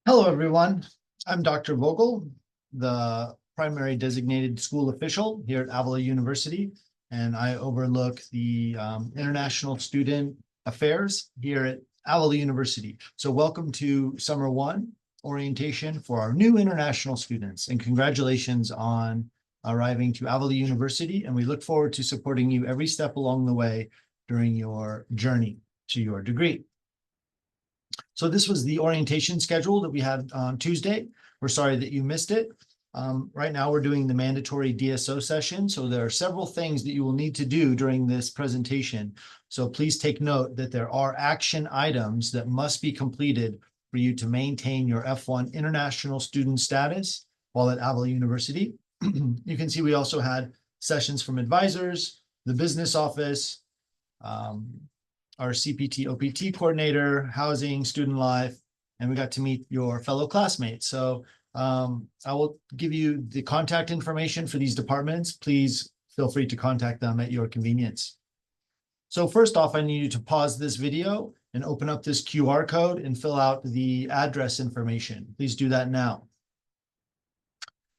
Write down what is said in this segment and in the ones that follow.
Hello, everyone. I'm Dr. Vogel, the primary designated school official here at Avila University, and I overlook the international student affairs here at Avila University. So welcome to Summer 1 orientation for our new international students, and congratulations on arriving to Avila University, and we look forward to supporting you every step along the way during your journey to your degree. So this was the orientation schedule that we had on Tuesday. We're sorry that you missed it. Right now, we're doing the mandatory DSO session. So there are several things that you will need to do during this presentation. So please take note that there are action items that must be completed for you to maintain your F1 international student status while at Avila University. You can see we also had sessions from advisors, the business office, our CPT OPT coordinator, housing, student life, and we got to meet your fellow classmates. So I will give you the contact information for these departments. Please feel free to contact them at your convenience. So first off, I need you to pause this video and open up this QR code and fill out the address information. Please do that now.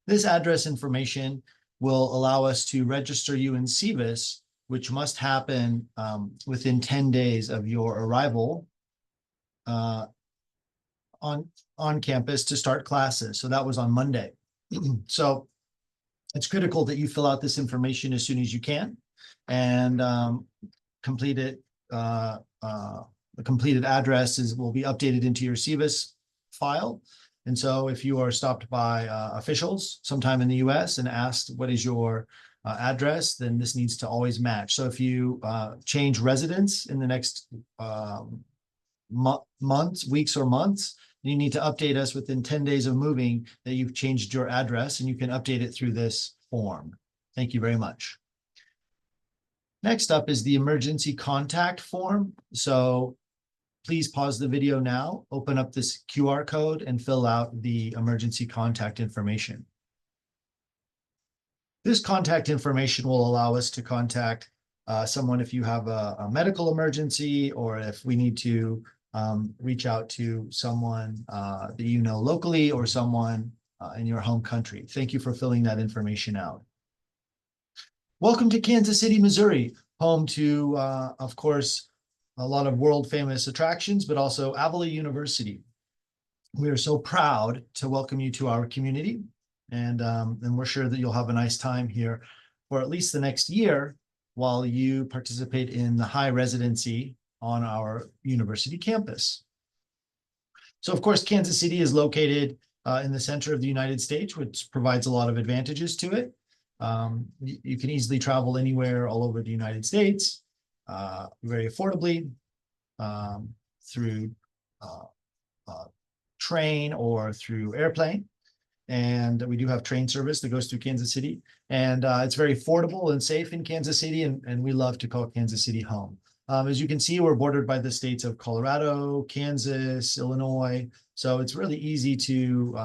This address information will allow us to register you in SEVIS, which must happen within 10 days of your arrival on campus to start classes. So that was on Monday. So it's critical that you fill out this information as soon as you can and complete it. The completed addresses will be updated into your SEVIS file. And so if you are stopped by officials sometime in the US and asked what is your address, then this needs to always match. So if you change residence in the next weeks or months, you need to update us within 10 days of moving that you've changed your address, and you can update it through this form. Thank you very much. Next up is the emergency contact form. So please pause the video now, open up this QR code and fill out the emergency contact information. This contact information will allow us to contact someone if you have a medical emergency, or if we need to reach out to someone that you know locally or someone in your home country. Thank you for filling that information out. Welcome to Kansas City, Missouri, home to, of course, a lot of world famous attractions, but also Avila University. We are so proud to welcome you to our community. And we're sure that you'll have a nice time here for at least the next year while you participate in the high residency on our university campus. So, of course, Kansas City is located in the center of the United States, which provides a lot of advantages to it. You can easily travel anywhere all over the United States very affordably through train or through airplane. And we do have train service that goes through Kansas City. And it's very affordable and safe in Kansas City. And we love to call Kansas City home. As you can see, we're bordered by the states of Colorado, Kansas, Illinois. So it's really easy to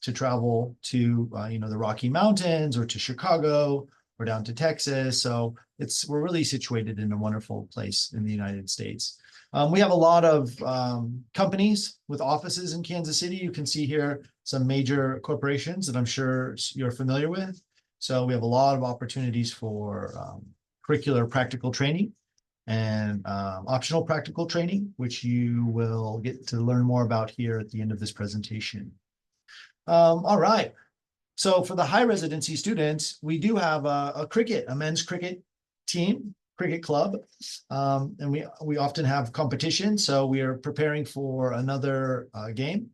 travel to the Rocky Mountains or to Chicago or down to Texas. So we're really situated in a wonderful place in the United States. We have a lot of companies with offices in Kansas City. You can see here some major corporations that I'm sure you're familiar with. So we have a lot of opportunities for curricular practical training and optional practical training, which you will get to learn more about here at the end of this presentation. All right. So for the high residency students, we do have a men's cricket team, cricket club, and we often have competition. So we are preparing for another game.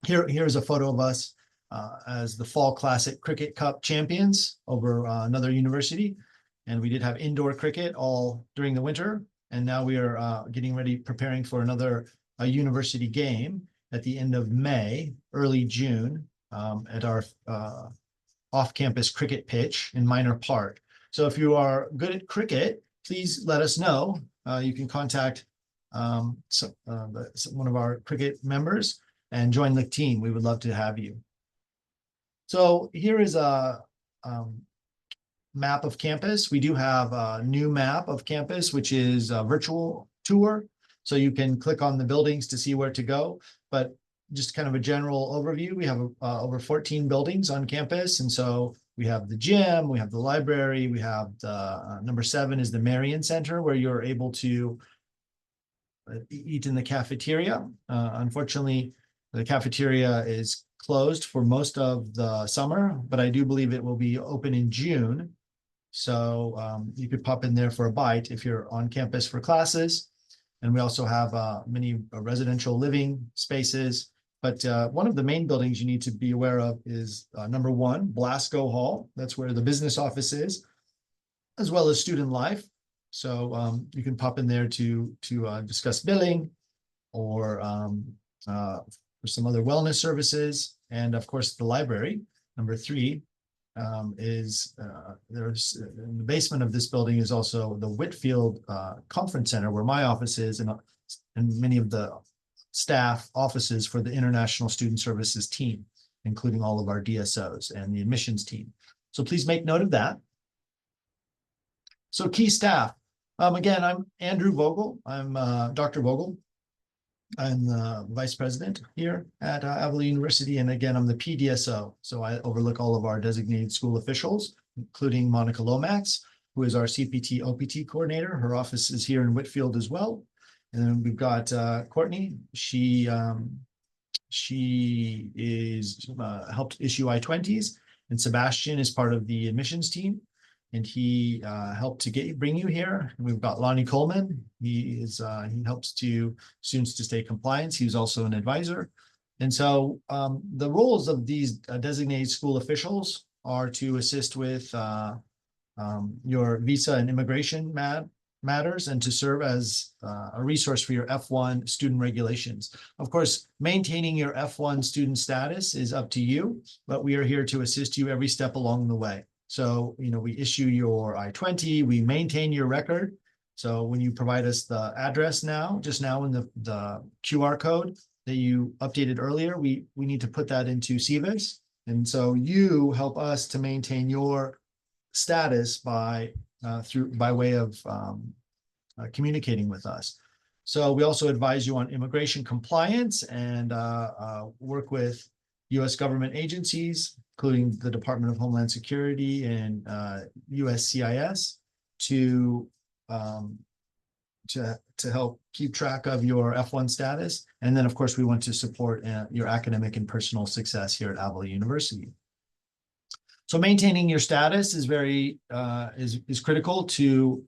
Here's a photo of us as the Fall Classic Cricket Cup champions over another university. And we did have indoor cricket all during the winter. And now we are getting ready, preparing for another university game at the end of May, early June, at our off-campus cricket pitch in Minor Park. So if you are good at cricket, please let us know. You can contact one of our cricket members and join the team. We would love to have you. So here is a map of campus. We do have a new map of campus, which is a virtual tour. So you can click on the buildings to see where to go. But just kind of a general overview, we have over 14 buildings on campus. And so we have the gym, we have the library, we have the number 7 is the Marion Center, where you're able to eat in the cafeteria. Unfortunately, the cafeteria is closed for most of the summer, but I do believe it will be open in June. So you could pop in there for a bite if you're on campus for classes. And we also have many residential living spaces. But one of the main buildings you need to be aware of is number 1, Blasco Hall. That's where the business office is, as well as student life. So you can pop in there to discuss billing or for some other wellness services. And of course, the library, number 3, is there's in the basement of this building is also the Whitfield Conference Center, where my office is, and many of the staff offices for the International Student Services team, including all of our DSOs and the admissions team. So please make note of that. So key staff. Again, I'm Andrew Vogel. I'm Dr. Vogel. I'm the vice president here at Avila University. And again, I'm the PDSO. So I overlook all of our designated school officials, including Monica Lomax, who is our CPT OPT coordinator. Her office is here in Whitfield as well. And then we've got Courtney. She is helped issue I-20s, and Sebastian is part of the admissions team, and he helped to bring you here. And we've got Lonnie Coleman. He helps students to stay compliant. He's also an advisor. And so the roles of these designated school officials are to assist with your visa and immigration matters, and to serve as a resource for your F1 student regulations. Of course, maintaining your F1 student status is up to you, but we are here to assist you every step along the way. So, we issue your I-20, we maintain your record. So when you provide us the address just now in the QR code that you updated earlier, we need to put that into CVIS. And so you help us to maintain your status by way of communicating with us. So we also advise you on immigration compliance and work with U.S. government agencies, including the Department of Homeland Security and USCIS, to help keep track of your F1 status. And then, of course, we want to support your academic and personal success here at Avila University. So maintaining your status is is critical to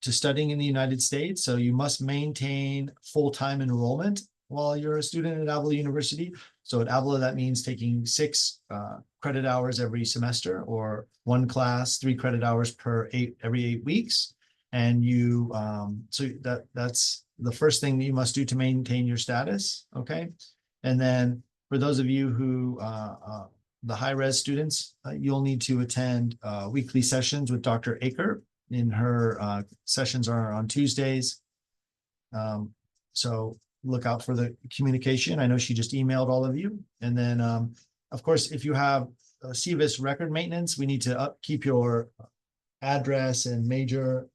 studying in the United States. So you must maintain full-time enrollment while you're a student at Avila University. So at Avila, that means taking 6 credit hours every semester, or 1 class, 3 credit hours every 8 weeks. And so that's the first thing that you must do to maintain your status. Okay. And then for those of you who the high-res students, you'll need to attend weekly sessions with Dr. Aker. In her sessions are on Tuesdays. So look out for the communication. I know she just emailed all of you. And then, of course, if you have CVIS record maintenance, we need to keep your address and major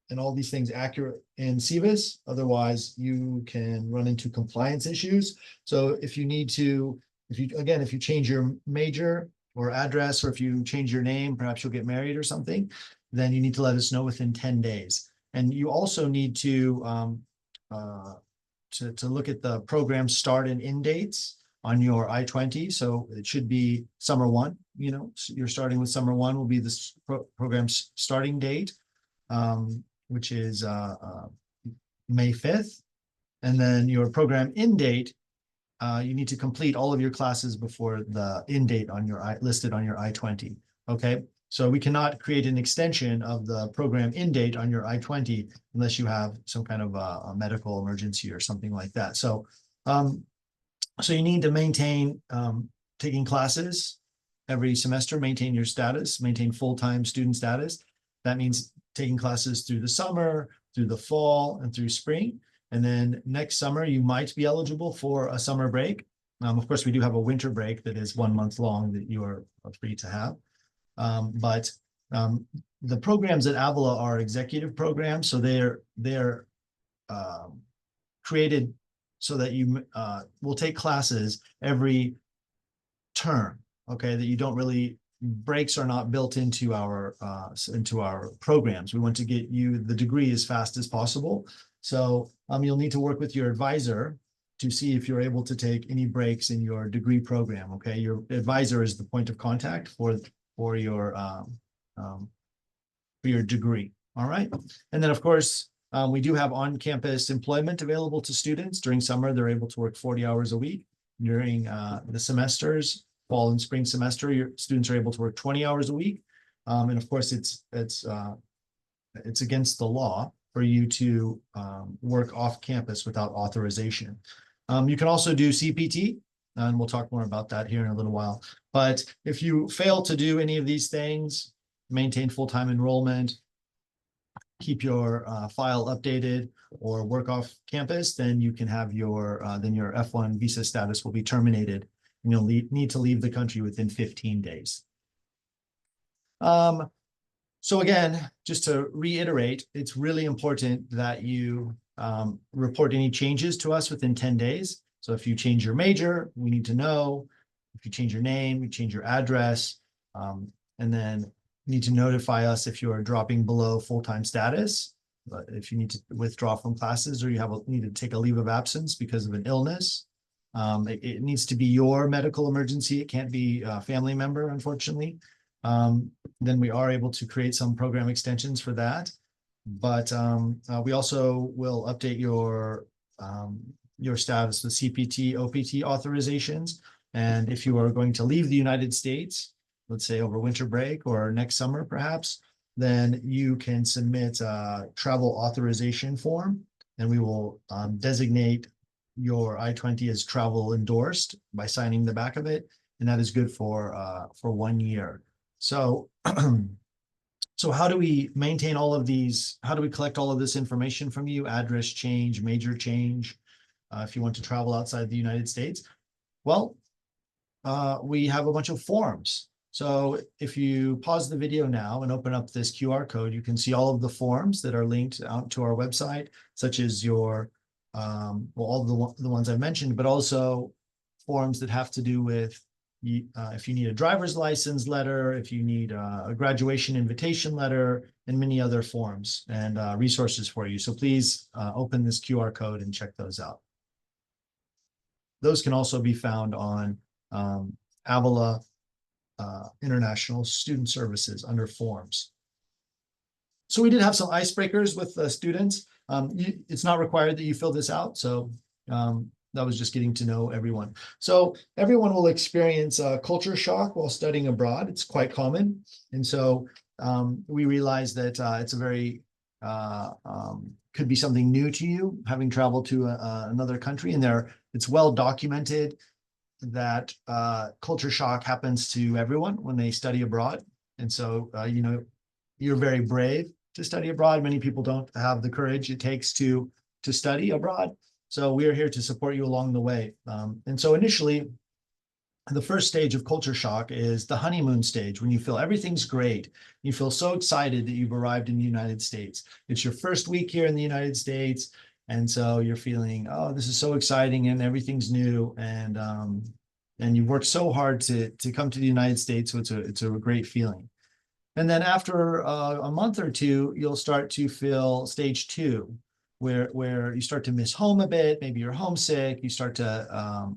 and all these things accurate in CVIS. Otherwise, you can run into compliance issues. So if you change your major or address, or if you change your name, perhaps you'll get married or something, then you need to let us know within 10 days. And you also need to look at the program start and end dates on your I-20. So it should be summer 1, so you're starting with summer 1 will be this program's starting date, which is May 5th. And then your program end date, you need to complete all of your classes before the end date listed on your I-20. Okay. So we cannot create an extension of the program end date on your I-20 unless you have some kind of a medical emergency or something like that. So, so you need to maintain taking classes every semester, maintain your status, maintain full-time student status. That means taking classes through the summer, through the fall, and through spring. And then next summer, you might be eligible for a summer break. Of course, we do have a winter break that is 1 month long that you are free to have. But the programs at Avila are executive programs, so they're created so that you will take classes every term, okay, that you don't really, breaks are not built into our programs. We want to get you the degree as fast as possible. So you'll need to work with your advisor to see if you're able to take any breaks in your degree program. Okay, your advisor is the point of contact for your degree. All right, and then of course we do have on-campus employment available to students. During summer, they're able to work 40 hours a week. During the semesters, fall and spring semester, your students are able to work 20 hours a week. And of course, it's against the law for you to work off campus without authorization. You can also do CPT, and we'll talk more about that here in a little while. But if you fail to do any of these things, maintain full-time enrollment, keep your file updated, or work off campus, then you can have your F1 visa status will be terminated, and you'll need to leave the country within 15 days. So again, just to reiterate, it's really important that you report any changes to us within 10 days. So if you change your major, we need to know. If you change your name, you change your address, and then you need to notify us if you are dropping below full-time status, if you need to withdraw from classes, or you need to take a leave of absence because of an illness. It needs to be your medical emergency. It can't be a family member, unfortunately. Then we are able to create some program extensions for that. But we also will update your status with CPT, OPT authorizations. And if you are going to leave the United States, let's say over winter break or next summer, perhaps, then you can submit a travel authorization form, and we will designate your I-20 as travel endorsed by signing the back of it. And that is good for 1 year. So, so how do we maintain all of these? How do we collect all of this information from you? Address change, major change, if you want to travel outside the United States? Well, we have a bunch of forms. So if you pause the video now and open up this QR code, you can see all of the forms that are linked out to our website, such as your, well, all the ones I mentioned, but also forms that have to do with if you need a driver's license letter, if you need a graduation invitation letter, and many other forms and resources for you. So please open this QR code and check those out. Those can also be found on Avila International Student Services under forms. So we did have some icebreakers with the students. It's not required that you fill this out. So that was just getting to know everyone. So everyone will experience culture shock while studying abroad. It's quite common. And so we realize that it's a very, could be something new to you, having traveled to another country, and it's well documented that culture shock happens to everyone when they study abroad. And so, you know, you're very brave to study abroad. Many people don't have the courage it takes to study abroad. So we are here to support you along the way. And so initially, the first stage of culture shock is the honeymoon stage, when you feel everything's great. You feel so excited that you've arrived in the United States. It's your first week here in the United States. And so you're feeling, oh, this is so exciting and everything's new. And you've worked so hard to come to the United States. So it's a great feeling. And then after a month or two, you'll start to feel stage 2, where you start to miss home a bit. Maybe you're homesick. You start to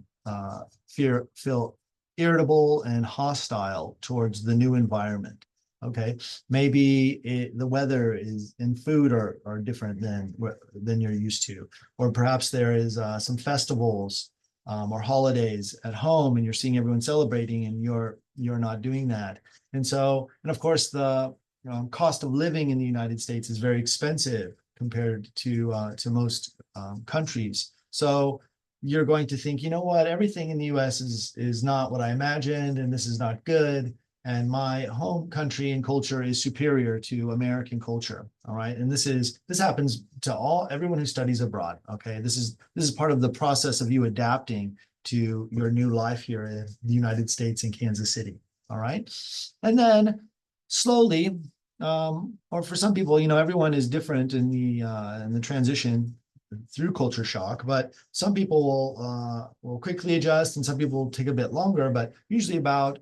feel irritable and hostile towards the new environment. Okay, maybe the weather and food are different than you're used to, or perhaps there is some festivals or holidays at home, and you're seeing everyone celebrating, and you're not doing that. And so, and of course, the cost of living in the United States is very expensive compared to most countries. So you're going to think, you know what, everything in the US is not what I imagined, and this is not good. And my home country and culture is superior to American culture. All right. And this happens to everyone who studies abroad. Okay. This is part of the process of you adapting to your new life here in the United States in Kansas City. All right. And then slowly, or for some people, you know, everyone is different in the transition. through culture shock, but some people will quickly adjust and some people will take a bit longer, but usually about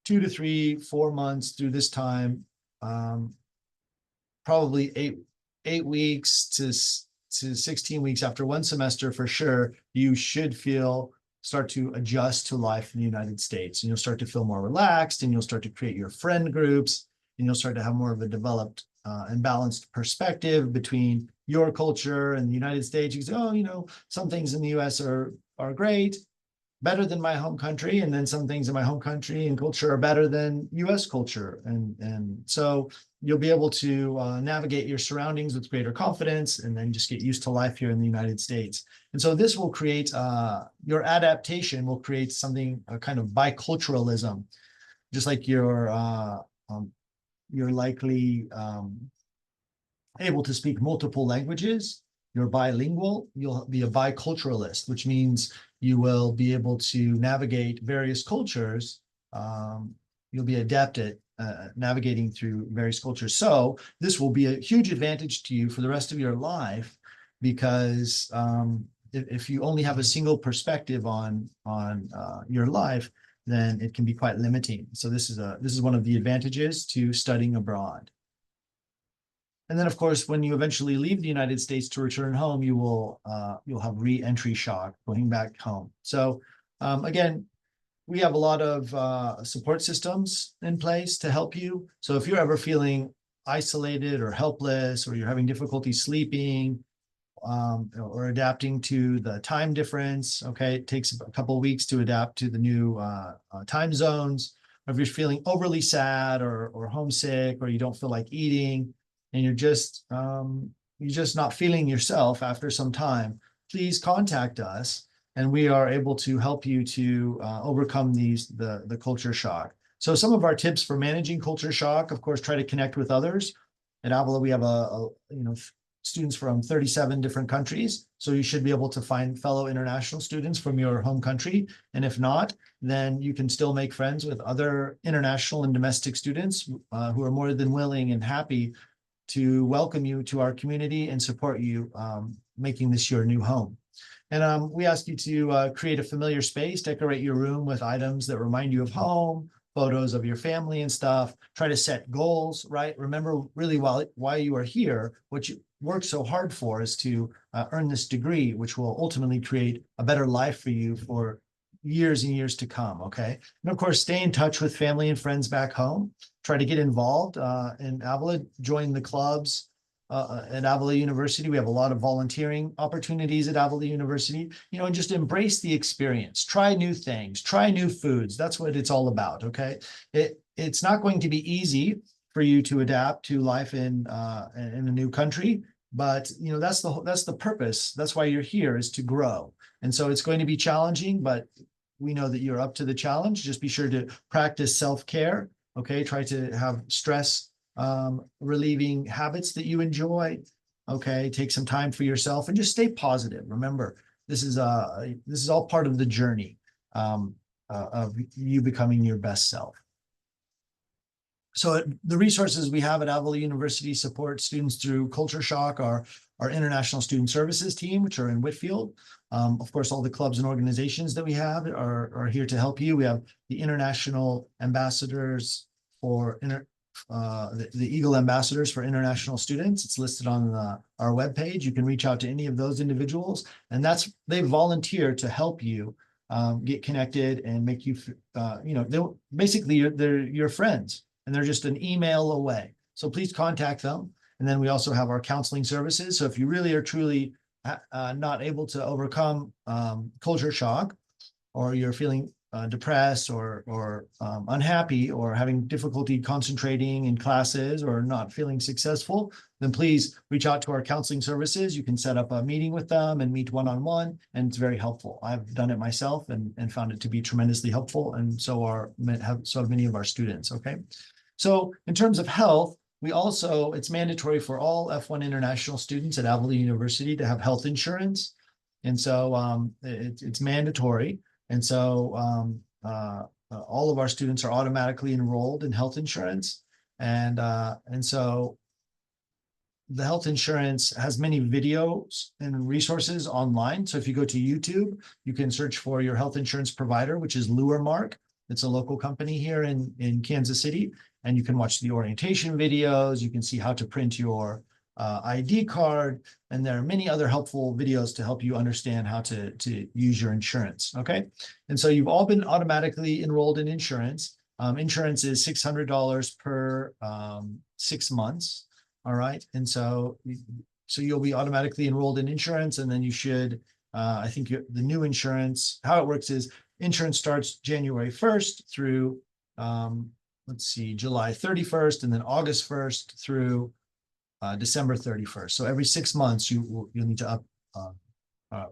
2 to 3, 4 months through this time, probably eight weeks to 16 weeks after one semester for sure, you should start to adjust to life in the United States, and you'll start to feel more relaxed, and you'll start to create your friend groups, and you'll start to have more of a developed and balanced perspective between your culture and the United States. You say, oh, some things in the US are great, better than my home country, and then some things in my home country and culture are better than US culture. And so you'll be able to navigate your surroundings with greater confidence, and then just get used to life here in the United States. And so this will create your adaptation will create something, a kind of biculturalism, just like you're likely able to speak multiple languages. You're bilingual, you'll be a biculturalist, which means you will be able to navigate various cultures. You'll be adept at navigating through various cultures. So this will be a huge advantage to you for the rest of your life, because if you only have a single perspective on your life, then it can be quite limiting. So this is one of the advantages to studying abroad. And then, of course, when you eventually leave the United States to return home, you'll have re-entry shock going back home. So again, we have a lot of support systems in place to help you. So if you're ever feeling isolated or helpless, or you're having difficulty sleeping, or adapting to the time difference, okay, it takes a couple of weeks to adapt to the new time zones. Or if you're feeling overly sad or homesick, or you don't feel like eating, and you're just not feeling yourself after some time, please contact us, and we are able to help you to overcome the culture shock. So some of our tips for managing culture shock, of course, try to connect with others. At Avila, we have students from 37 different countries, so you should be able to find fellow international students from your home country. And if not, then you can still make friends with other international and domestic students who are more than willing and happy to welcome you to our community and support you making this your new home. And we ask you to create a familiar space, decorate your room with items that remind you of home, photos of your family and stuff. Try to set goals, right? Remember really why you are here. What you work so hard for is to earn this degree, which will ultimately create a better life for you for years and years to come, okay? And of course, stay in touch with family and friends back home. Try to get involved in Avila, join the clubs at Avila University. We have a lot of volunteering opportunities at Avila University, and just embrace the experience. Try new things, try new foods. That's what it's all about, okay? It's not going to be easy for you to adapt to life in a new country, but that's the purpose. That's why you're here, is to grow. And so it's going to be challenging, but we know that you're up to the challenge. Just be sure to practice self-care. Okay, try to have stress relieving habits that you enjoy. Okay, take some time for yourself and just stay positive. Remember, this is all part of the journey of you becoming your best self. So the resources we have at Avila University support students through culture shock, our international student services team, which are in Whitfield. Of course, all the clubs and organizations that we have are here to help you. We have the international ambassadors for the Eagle ambassadors for international students. It's listed on our webpage. You can reach out to any of those individuals, and they volunteer to help you get connected and make you, they're your friends, and they're just an email away. So please contact them. And then we also have our counseling services. So if you really are truly not able to overcome culture shock, or you're feeling depressed or unhappy, or having difficulty concentrating in classes, or not feeling successful, then please reach out to our counseling services. You can set up a meeting with them and meet one-on-one, and it's very helpful. I've done it myself and found it to be tremendously helpful, and so have many of our students, okay? So in terms of health, it's mandatory for all F1 international students at Avila University to have health insurance. And so it's mandatory. And so all of our students are automatically enrolled in health insurance. And so the health insurance has many videos and resources online. So if you go to YouTube, you can search for your health insurance provider, which is Luremark. It's a local company here in Kansas City. And you can watch the orientation videos. You can see how to print your ID card. And there are many other helpful videos to help you understand how to use your insurance. Okay. And so you've all been automatically enrolled in insurance. Insurance is $600 per 6 months. All right. And so you'll be automatically enrolled in insurance, and then you should, I think the new insurance, how it works is insurance starts January 1st through, let's see, July 31st, and then August 1st through December 31st. So every 6 months, you'll need to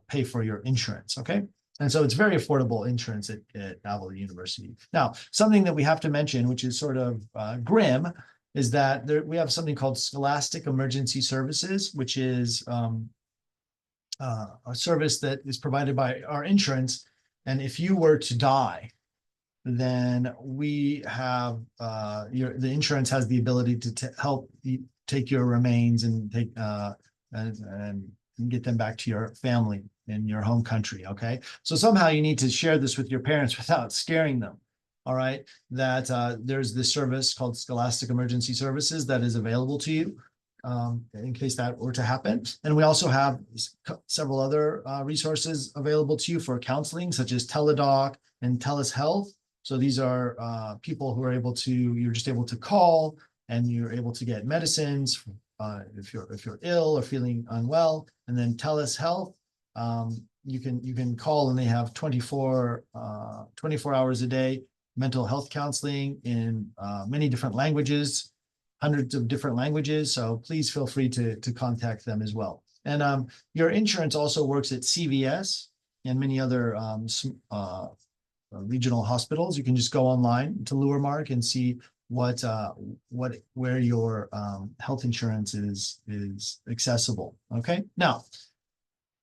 pay for your insurance. Okay. And so it's very affordable insurance at Avila University. Now, something that we have to mention, which is sort of grim, is that we have something called Scholastic Emergency Services, which is a service that is provided by our insurance. And if you were to die, then we have the insurance has the ability to help you take your remains and take and get them back to your family in your home country. Okay, so somehow you need to share this with your parents without scaring them. All right, that there's this service called Scholastic Emergency Services that is available to you in case that were to happen. And we also have several other resources available to you for counseling, such as Teledoc and TELUS Health. So these are people who are you're just able to call, and you're able to get medicines if you're ill or feeling unwell. And then TELUS Health, you can call, and they have 24 hours a day mental health counseling in many different languages, hundreds of different languages. So please feel free to contact them as well. And your insurance also works at CVS and many other regional hospitals. You can just go online to Luremark and see where your health insurance is accessible. Okay. Now,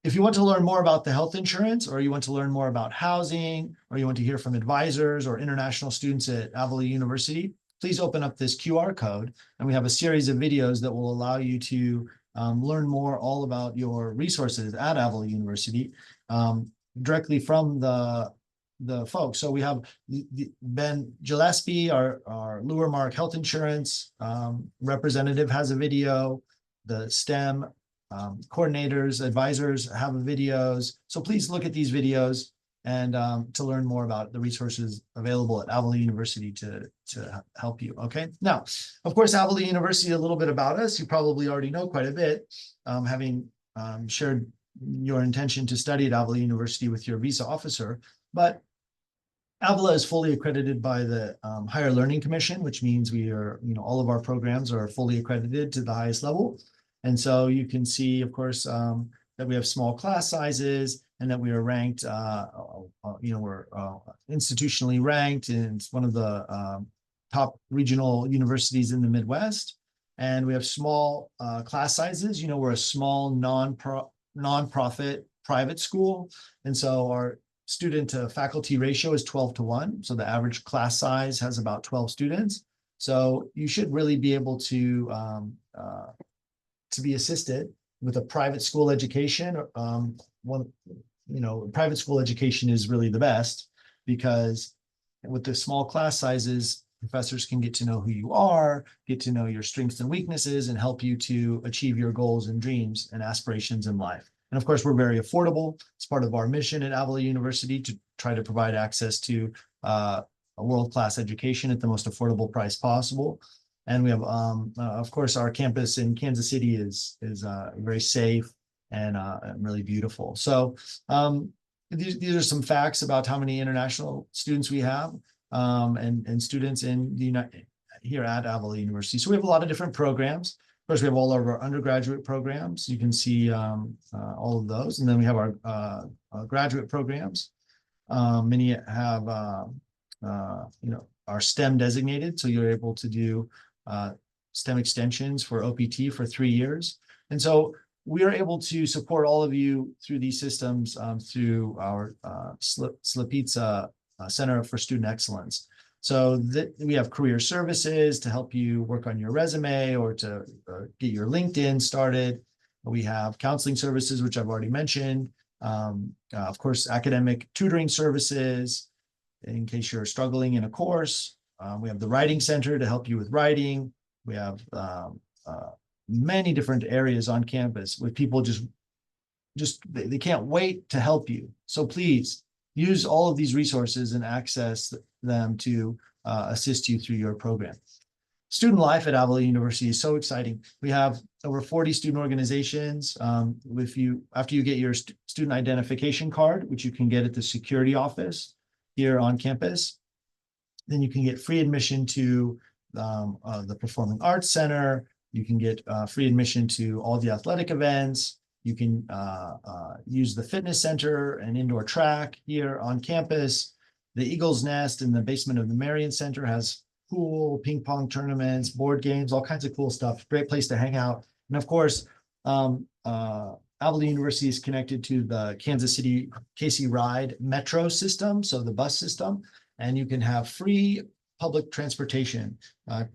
if you want to learn more about the health insurance, or you want to learn more about housing, or you want to hear from advisors or international students at Avila University, please open up this QR code, and we have a series of videos that will allow you to learn more all about your resources at Avila University directly from the folks. So we have Ben Gillespie, our Luremark health insurance representative, has a video. The STEM coordinators, advisors have videos. So please look at these videos and to learn more about the resources available at Avila University to help you. Okay. Now, of course, Avila University, a little bit about us. You probably already know quite a bit, having shared your intention to study at Avila University with your visa officer. But Avila is fully accredited by the Higher Learning Commission, which means all of our programs are fully accredited to the highest level. And so you can see, of course, that we have small class sizes, and that we are ranked, we're institutionally ranked, and it's one of the top regional universities in the Midwest. And we have small class sizes. We're a small nonprofit private school. And so our student to faculty ratio is 12:1. So the average class size has about 12 students. So you should really be able to be assisted with a private school education. Private school education is really the best, because with the small class sizes, professors can get to know who you are, get to know your strengths and weaknesses, and help you to achieve your goals and dreams and aspirations in life. And of course, we're very affordable. It's part of our mission at Avila University to try to provide access to a world-class education at the most affordable price possible. And we have, of course, our campus in Kansas City is very safe and really beautiful. So these are some facts about how many international students we have and students in here at Avila University. So we have a lot of different programs. Of course, we have all of our undergraduate programs. You can see all of those. And then we have our graduate programs. Many have, are STEM designated. So you're able to do STEM extensions for OPT for 3 years. And so we are able to support all of you through these systems through our Slipitza Center for Student Excellence. So we have career services to help you work on your resume or to get your LinkedIn started. We have counseling services, which I've already mentioned. Of course, academic tutoring services in case you're struggling in a course. We have the Writing Center to help you with writing. We have many different areas on campus with people they can't wait to help you. So please use all of these resources and access them to assist you through your program. Student life at Avila University is so exciting. We have over 40 student organizations. After you get your student identification card, which you can get at the security office here on campus, then you can get free admission to the Performing Arts Center. You can get free admission to all the athletic events. You can use the fitness center and indoor track here on campus. The Eagle's Nest in the basement of the Marion Center has pool, ping pong tournaments, board games, all kinds of cool stuff. Great place to hang out. And of course, Avila University is connected to the Kansas City KC Ride metro system, so the bus system, and you can have free public transportation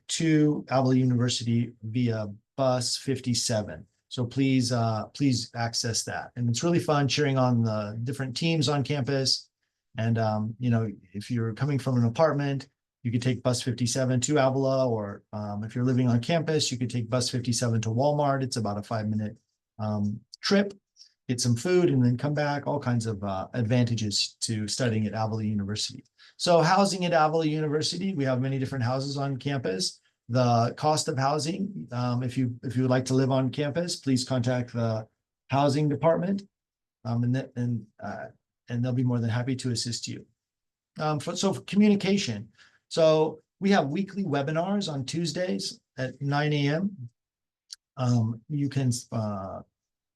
to Avila University via bus 57. So please access that. And it's really fun cheering on the different teams on campus. And, if you're coming from an apartment, you could take bus 57 to Avila, or if you're living on campus, you could take bus 57 to Walmart. It's about a 5-minute trip, get some food, and then come back. All kinds of advantages to studying at Avila University. So housing at Avila University, we have many different houses on campus. The cost of housing, if you would like to live on campus, please contact the housing department, and they'll be more than happy to assist you. For communication, so we have weekly webinars on Tuesdays at 9 a.m. You can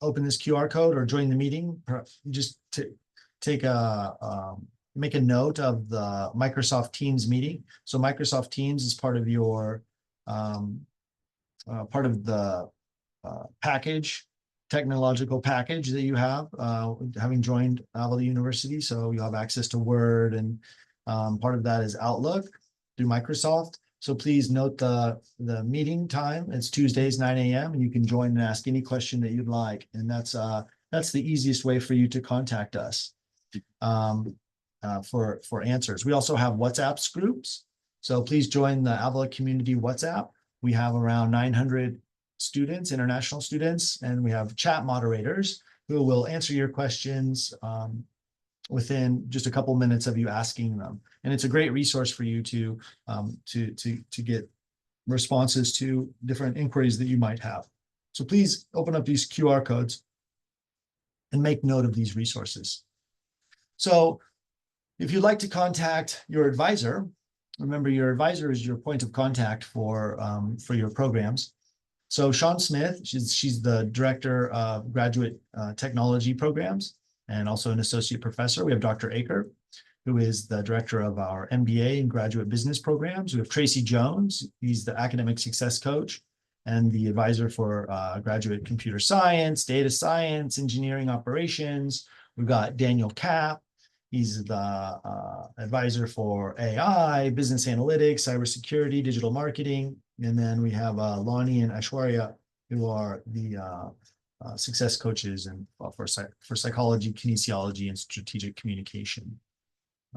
open this QR code or join the meeting. Just to make a note of the Microsoft Teams meeting. So Microsoft Teams is part of your technological package that you have, having joined Avila University. So you'll have access to Word, and part of that is Outlook through Microsoft. So please note the meeting time. It's Tuesdays, 9 a.m. and you can join and ask any question that you'd like. And that's the easiest way for you to contact us for answers. We also have WhatsApp groups. So please join the Avila community WhatsApp. We have around 900 students, international students, and we have chat moderators who will answer your questions within just a couple minutes of you asking them. And it's a great resource for you to get responses to different inquiries that you might have. So please open up these QR codes and make note of these resources. So if you'd like to contact your advisor, remember your advisor is your point of contact for your programs. So Sean Smith, she's the director of graduate technology programs and also an associate professor. We have Dr. Aker, who is the director of our MBA and graduate business programs. We have Tracy Jones, he's the academic success coach and the advisor for graduate computer science, data science, engineering operations. We've got Daniel Kapp. He's the advisor for AI, business analytics, cybersecurity, digital marketing. And then we have Lonnie and Aishwarya, who are the success coaches and for psychology, kinesiology, and strategic communication.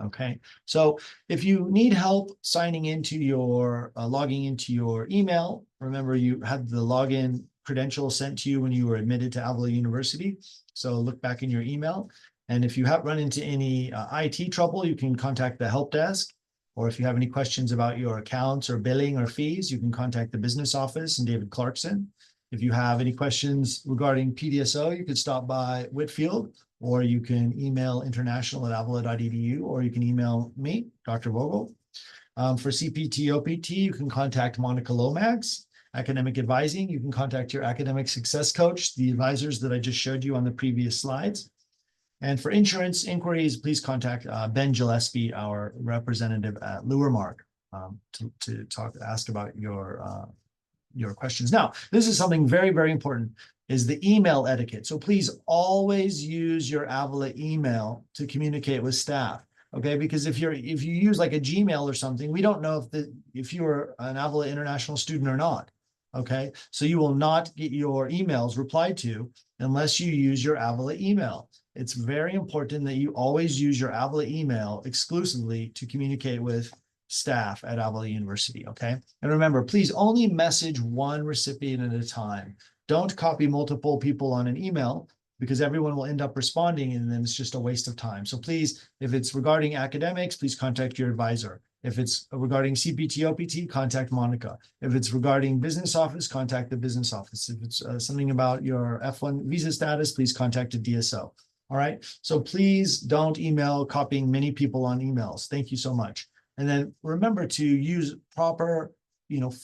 Okay, so if you need help signing into your logging into your email, remember you had the login credential sent to you when you were admitted to Avila University. So look back in your email. And if you have run into any IT trouble, you can contact the help desk. Or if you have any questions about your accounts or billing or fees, you can contact the business office and David Clarkson. If you have any questions regarding PDSO, you could stop by Whitfield, or you can email international@avila.edu, or you can email me, Dr. Vogel. For CPT, OPT, you can contact Monica Lomax. Academic advising, you can contact your academic success coach, the advisors that I just showed you on the previous slides. And for insurance inquiries, please contact Ben Gillespie, our representative at Lewermark, to ask about your questions. Now, this is something very, very important, is the email etiquette. So please always use your Avila email to communicate with staff. Okay, because if you use like a Gmail or something, we don't know if you're an Avila International student or not. Okay, so you will not get your emails replied to unless you use your Avila email. It's very important that you always use your Avila email exclusively to communicate with staff at Avila University, okay? And remember, please only message one recipient at a time. Don't copy multiple people on an email because everyone will end up responding and then it's just a waste of time. So please, if it's regarding academics, please contact your advisor. If it's regarding CPT, OPT, contact Monica. If it's regarding business office, contact the business office. If it's something about your F1 visa status, please contact a DSO. All right. So please don't email copying many people on emails. Thank you so much. And then remember to use proper,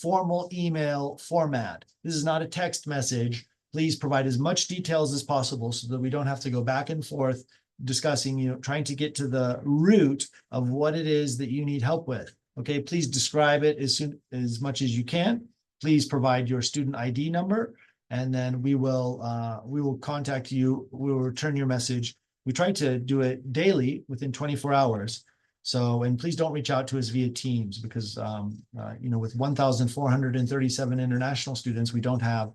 formal email format. This is not a text message. Please provide as much details as possible so that we don't have to go back and forth discussing, trying to get to the root of what it is that you need help with. Okay, please describe it as much as you can. Please provide your student ID number, and then we will contact you. We will return your message. We try to do it daily within 24 hours. So, and please don't reach out to us via Teams because, with 1,437 international students, we don't have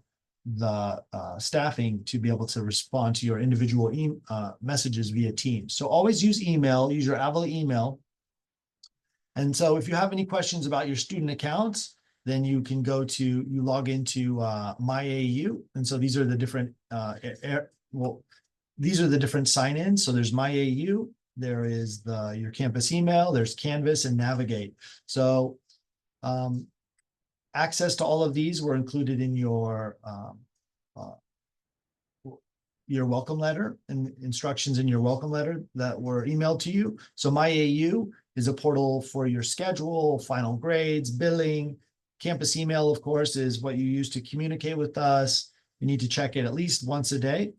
the staffing to be able to respond to your individual messages via Teams. So always use email, use your Avila email. And so if you have any questions about your student accounts, then you can log into MyAU. And so these are the different, these are the different sign-ins. So there's MyAU, there is your campus email, there's Canvas and Navigate. So access to all of these were included in your welcome letter and instructions in your welcome letter that were emailed to you. So MyAU is a portal for your schedule, final grades, billing. Campus email, of course, is what you use to communicate with us. You need to check it at least once a day.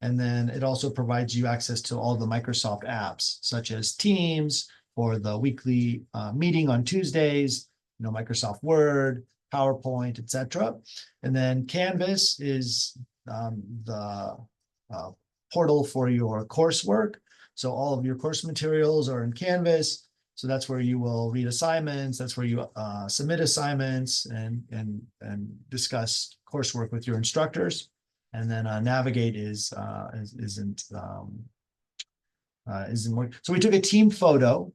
And then it also provides you access to all the Microsoft apps, such as Teams or the weekly meeting on Tuesdays, Microsoft Word, PowerPoint, etc. And then Canvas is the portal for your coursework. So all of your course materials are in Canvas. So that's where you will read assignments. That's where you submit assignments and discuss coursework with your instructors. And then Navigate isn't work. So we took a team photo,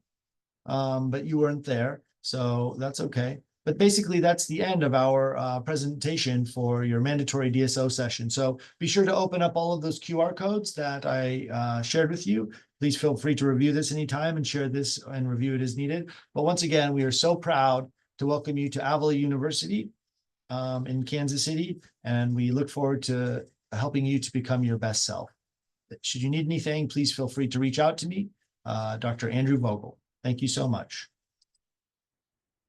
but you weren't there, so that's okay. But basically, that's the end of our presentation for your mandatory DSO session. So be sure to open up all of those QR codes that I shared with you. Please feel free to review this anytime and share this and review it as needed. But once again, we are so proud to welcome you to Avila University in Kansas City, and we look forward to helping you to become your best self. Should you need anything, please feel free to reach out to me, Dr. Andrew Vogel. Thank you so much.